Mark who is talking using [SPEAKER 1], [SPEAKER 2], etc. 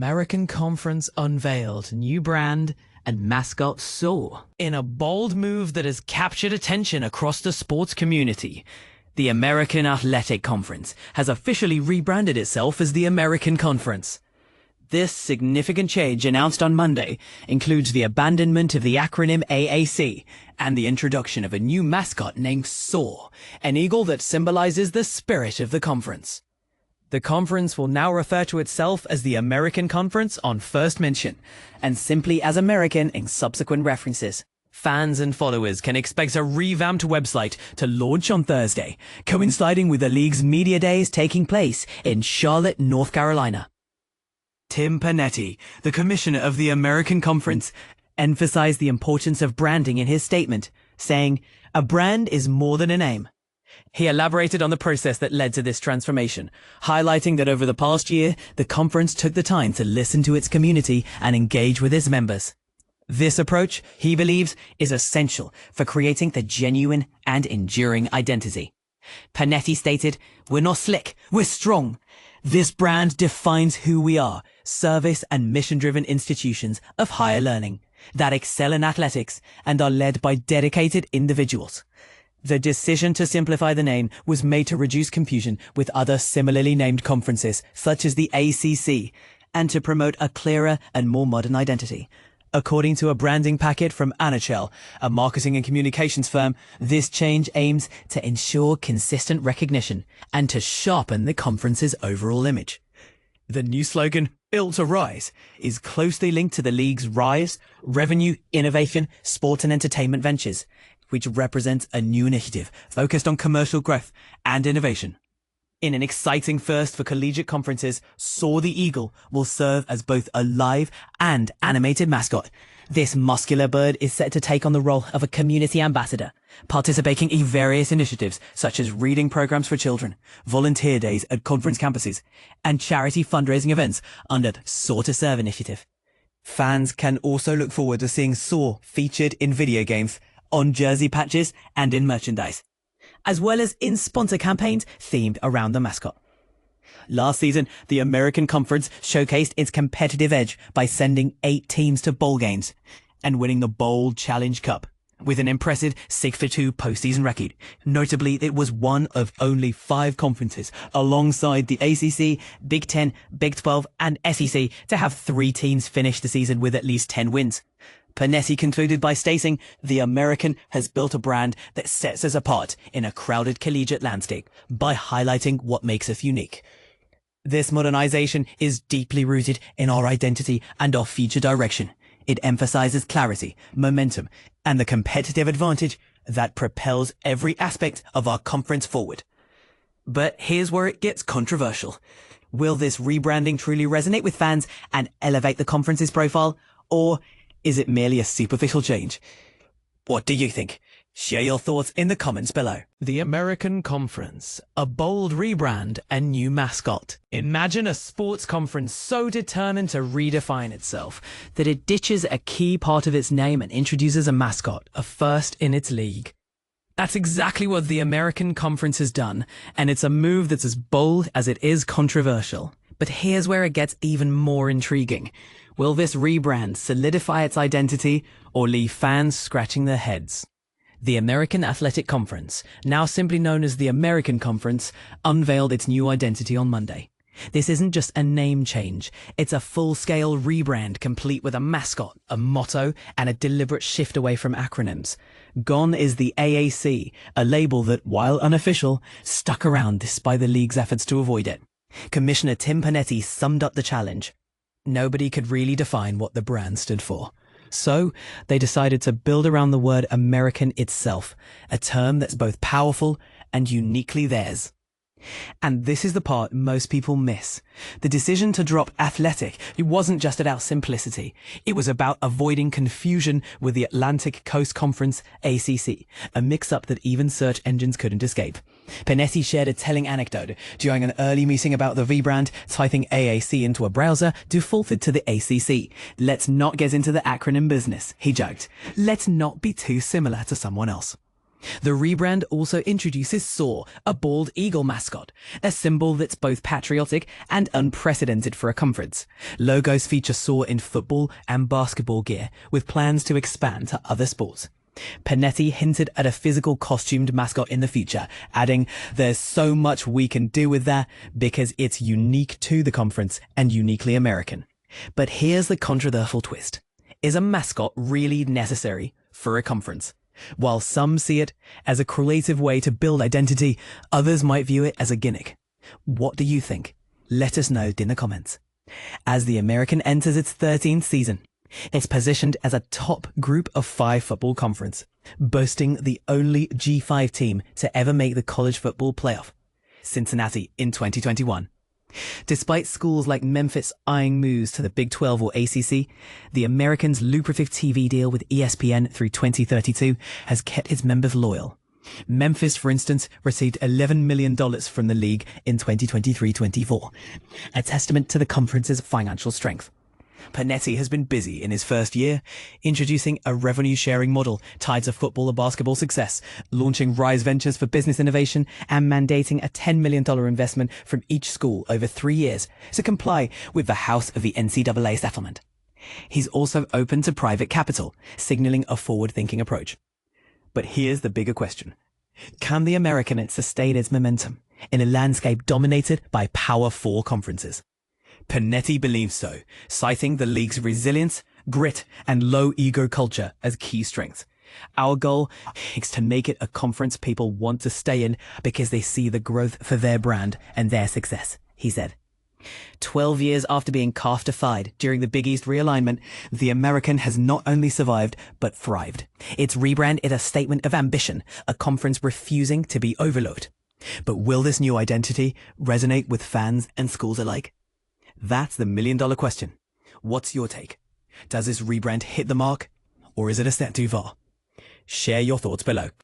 [SPEAKER 1] American Conference unveiled new brand and Mascot Soar. In a bold move that has captured attention across the sports community, the American Athletic Conference has officially rebranded itself as the American Conference. This significant change, announced on Monday, includes the abandonment of the acronym AAC and the introduction of a new mascot named Soar, an eagle that symbolizes the spirit of the conference. The conference will now refer to itself as the American Conference on first mention, and simply as American in subsequent references. Fans and followers can expect a revamped website to launch on Thursday, coinciding with the league's media days taking place in Charlotte, North Carolina. Tim Pernetti, the commissioner of the American Conference, emphasized the importance of branding in his statement, saying, "A brand is more than a name." He elaborated on the process that led to this transformation, highlighting that over the past year, the conference took the time to listen to its community and engage with its members. This approach, he believes, is essential for creating the genuine and enduring identity. Pernetti stated, "We're not slick, we're strong. This brand defines who we are, service and mission-driven institutions of higher learning that excel in athletics and are led by dedicated individuals." The decision to simplify the name was made to reduce confusion with other similarly named conferences, such as the ACC, and to promote a clearer and more modern identity. According to a branding packet from Anachel, a marketing and communications firm, this change aims to ensure consistent recognition and to sharpen the conference's overall image. The new slogan, "Built to Rise," is closely linked to the league's rise, revenue, innovation, sport and entertainment ventures, which represents a new initiative focused on commercial growth and innovation. In an exciting first for collegiate conferences, Soar the Eagle will serve as both a live and animated mascot. This muscular bird is set to take on the role of a community ambassador, participating in various initiatives such as reading programs for children, volunteer days at conference campuses, and charity fundraising events under the Soar to Serve initiative. Fans can also look forward to seeing Soar featured in video games, on jersey patches, and in merchandise, as well as in sponsor campaigns themed around the mascot. Last season, the American Conference showcased its competitive edge by sending 8 teams to bowl games and winning the Bowl Challenge Cup with an impressive 6-2 postseason record. Notably, it was one of only 5 conferences alongside the ACC, Big Ten, Big 12, and SEC to have 3 teams finish the season with at least 10 wins. Pernetti concluded by stating, "The American has built a brand that sets us apart in a crowded collegiate landscape by highlighting what makes us unique. This modernization is deeply rooted in our identity and our future direction. It emphasizes clarity, momentum, and the competitive advantage that propels every aspect of our conference forward." But here's where it gets controversial. Will this rebranding truly resonate with fans and elevate the conference's profile, or is it merely a superficial change? What do you think? Share your thoughts in the comments below. The American Conference, a bold rebrand and new mascot. Imagine a sports conference so determined to redefine itself that it ditches a key part of its name and introduces a mascot, a first in its league. That's exactly what the American Conference has done, and it's a move that's as bold as it is controversial. But here's where it gets even more intriguing. Will this rebrand solidify its identity or leave fans scratching their heads? The American Athletic Conference, now simply known as the American Conference, unveiled its new identity on Monday. This isn't just a name change, it's a full-scale rebrand complete with a mascot, a motto, and a deliberate shift away from acronyms. Gone is the AAC, a label that, while unofficial, stuck around despite the league's efforts to avoid it. Commissioner Tim Pernetti summed up the challenge. Nobody could really define what the brand stood for. So they decided to build around the word American itself, a term that's both powerful and uniquely theirs. And this is the part most people miss. The decision to drop athletic, it wasn't just about simplicity. It was about avoiding confusion with the Atlantic Coast Conference, ACC, a mix-up that even search engines couldn't escape. Pernetti shared a telling anecdote. During an early meeting about the rebrand, typing AAC into a browser defaulted to the ACC. "Let's not get into the acronym business," he joked. "Let's not be too similar to someone else." The rebrand also introduces Soar, a bald eagle mascot, a symbol that's both patriotic and unprecedented for a conference. Logos feature Soar in football and basketball gear, with plans to expand to other sports. Pernetti hinted at a physical costumed mascot in the future, adding, "There's so much we can do with that because it's unique to the conference and uniquely American." But here's the controversial twist. Is a mascot really necessary for a conference? While some see it as a creative way to build identity, others might view it as a gimmick. What do you think? Let us know in the comments. As the American enters its 13th season, it's positioned as a top group of 5 football conference, boasting the only G5 team to ever make the college football playoff, Cincinnati in 2021. Despite schools like Memphis eyeing moves to the Big 12 or ACC, the Americans' lucrative TV deal with ESPN through 2032 has kept its members loyal. Memphis, for instance, received $11 million from the league in 2023-24, a testament to the conference's financial strength. Pernetti has been busy in his first year, introducing a revenue-sharing model tied to football and basketball success, launching Rise Ventures for business innovation, and mandating a $10 million investment from each school over 3 years to comply with the House of the NCAA settlement. He's also open to private capital, signaling a forward-thinking approach. But here's the bigger question. Can the American sustain its momentum in a landscape dominated by Power 4 conferences? Pernetti believes so, citing the league's resilience, grit, and low ego culture as key strengths. Our goal is to make it a conference people want to stay in because they see the growth for their brand and their success, he said. 12 years after being cast-defied during the Big East realignment, the American has not only survived, but thrived. Its rebrand is a statement of ambition, a conference refusing to be overlooked. But will this new identity resonate with fans and schools alike? That's the million-dollar question. What's your take? Does this rebrand hit the mark, or is it a step too far? Share your thoughts below.